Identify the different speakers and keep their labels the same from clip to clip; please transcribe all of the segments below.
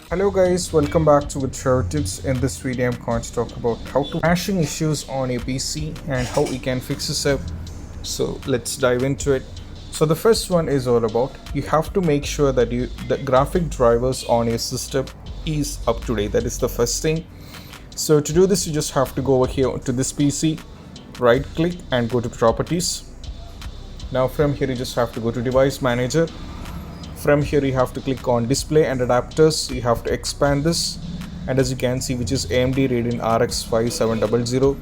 Speaker 1: Hello guys, welcome back to Resurrected. In this video I'm going to talk about how to crashing issues on your PC and how we can fix this up. So let's dive into it. So the first one is all about you have to make sure that the graphic drivers on your system is up to date. That is the first thing. So to do this you just have to go over here to this PC, right click and go to properties. Now from here you just have to go to device manager. From here you have to click on display and adapters. You have to expand this, and as you can see, which is AMD Radeon RX 5700,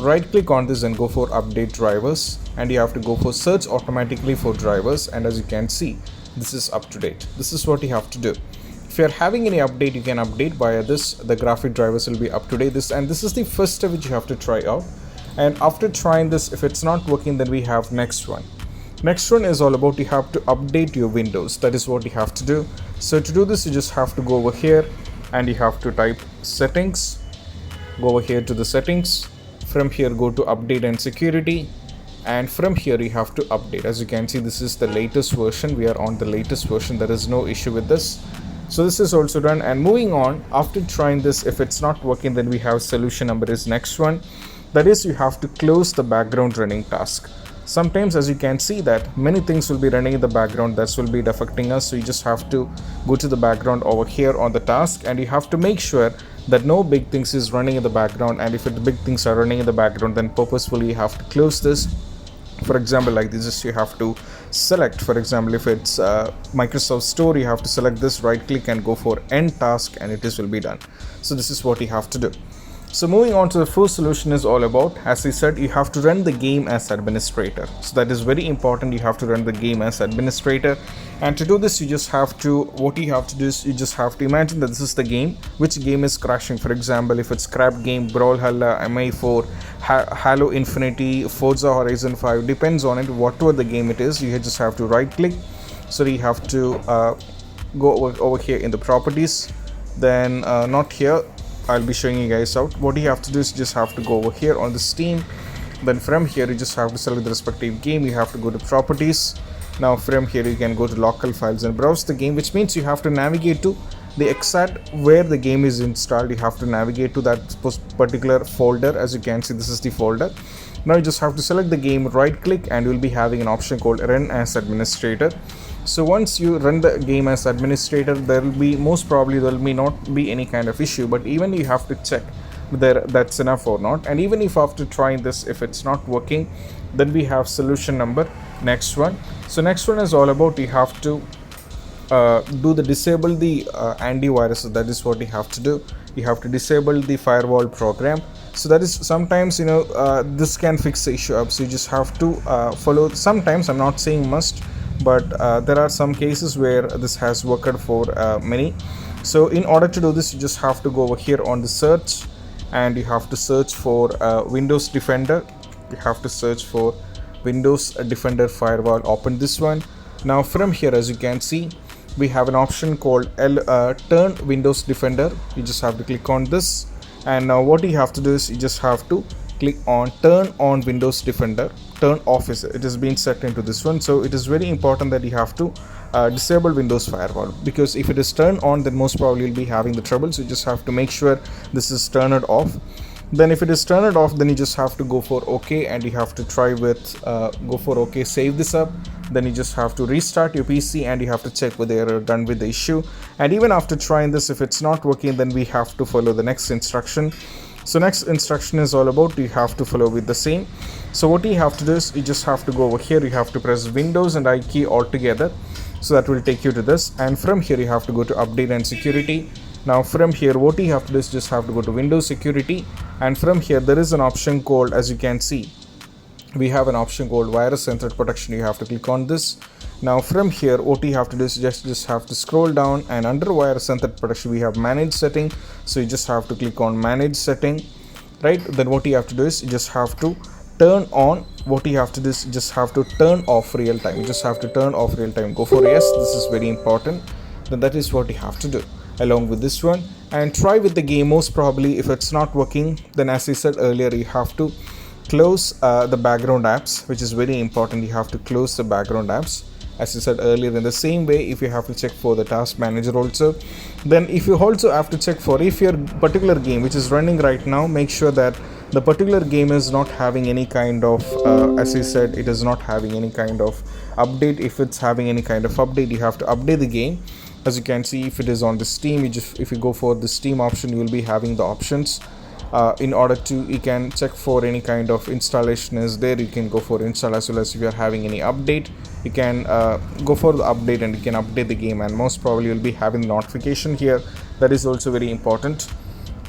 Speaker 1: right click on this and go for update drivers, and you have to go for search automatically for drivers, and as you can see, this is up to date. This is what you have to do. If you're having any update, you can update via this. The graphic drivers will be up to date. This is the first step which you have to try out, and after trying this, if it's not working, then we have next one. Next one is all about you have to update your Windows. That is what you have to do. So to do this you just have to go over here and you have to type settings, go over here to the settings. From here go to update and security, and from here you have to update. As you can see, this is the latest version. We are on the latest version. There is no issue with this. So this is also done, and moving on, after trying this, if it's not working, then we have solution number is next one. That is, you have to close the background running task. Sometimes, as you can see, that many things will be running in the background that will be affecting us. So you just have to go to the background over here on the task, and you have to make sure that no big things is running in the background. And if the big things are running in the background, then purposefully you have to close this. For example, like this, you have to select, for example, if it's Microsoft Store, you have to select this, right click and go for end task, and it will be done. So this is what you have to do. So moving on to the first solution is all about, as I said, you have to run the game as administrator. So that is very important. You have to run the game as administrator, and to do this you just have to, what you have to do is you just have to imagine that this is the game, which game is crashing. For example, if it's Scrap Game, Brawlhalla, MI4, Halo Infinity, Forza Horizon 5, depends on it, whatever the game it is. You just have to right click. So you have to go over here in the properties, then not here, I'll be showing you guys out. What you have to do is just have to go over here on the Steam. Then from here you just have to select the respective game. You have to go to properties. Now from here you can go to local files and browse the game, which means you have to navigate to the exact where the game is installed. You have to navigate to that particular folder. As you can see, this is the folder. Now you just have to select the game, right click, and you'll be having an option called run as administrator. So once you run the game as administrator, there will be, most probably there may not be any kind of issue, but even you have to check whether that's enough or not. And even if after trying this, if it's not working, then we have solution number next one. So next one is all about you have to disable the antivirus. That is what you have to do. You have to disable the firewall program. So that is, sometimes this can fix the issue up. So you just have to follow. Sometimes, I'm not saying must, but there are some cases where this has worked for many. So in order to do this, you just have to go over here on the search, and you have to search for Windows Defender. You have to search for Windows Defender Firewall. Open this one. Now from here, as you can see, we have an option called turn Windows Defender. You just have to click on this, and now what you have to do is you just have to click on turn on Windows Defender. Turn off is it has been set into this one. So it is very important that you have to disable Windows Firewall, because if it is turned on, then most probably you'll be having the trouble. So you just have to make sure this is turned off. Then if it is turned off, then you just have to go for OK, and you have to try with go for OK, save this up. Then you just have to restart your PC, and you have to check whether you're done with the issue. And even after trying this, if it's not working, then we have to follow the next instruction. So next instruction is all about you have to follow with the same. So what you have to do is you just have to go over here. You have to press Windows and I key all together. So that will take you to this, and from here you have to go to update and security. Now from here, what you have to do is just have to go to Windows Security, and from here there is an option called, as you can see, we have an option called virus and threat protection. You have to click on this. Now from here, what you have to do is just have to scroll down, and under virus and threat protection we have manage setting. So you just have to click on manage setting, right? Then what you have to do is you just have to turn on, what you have to do is you just have to turn off real time. You just have to turn off real time. Go for yes, this is very important. Then that is what you have to do along with this one, and try with the game. Most probably if it's not working, then as I said earlier, you have to close the background apps, which is very important. You have to close the background apps, as I said earlier. In the same way, if you have to check for the task manager also, then if you also have to check for if your particular game which is running right now, make sure that the particular game is not having any kind of as I said, it is not having any kind of update. If it's having any kind of update, you have to update the game. As you can see, if it is on the Steam, if you go for the Steam option, you will be having the options. In order to, you can check for any kind of installation is there, you can go for install, as well as if you are having any update, you can go for the update and you can update the game, and most probably you'll be having notification here. That is also very important.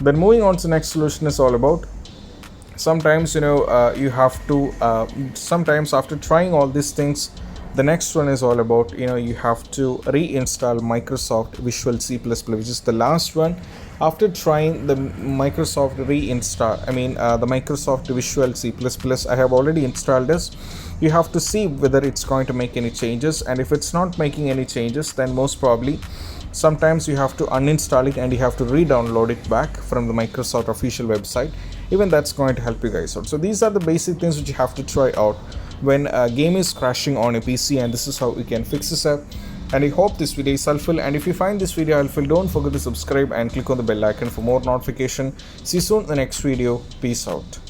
Speaker 1: Then moving on to the next solution is all about, sometimes you have to sometimes after trying all these things, the next one is all about, you have to reinstall Microsoft Visual C++, which is the last one. After trying the Microsoft reinstall, the Microsoft Visual C++, I have already installed this. You have to see whether it's going to make any changes, and if it's not making any changes, then most probably sometimes you have to uninstall it and you have to re-download it back from the Microsoft official website. Even that's going to help you guys out. So these are the basic things which you have to try out when a game is crashing on a PC, and this is how you can fix this up. And I hope this video is helpful, and if you find this video helpful, don't forget to subscribe and click on the bell icon for more notification. See you soon in the next video. Peace out.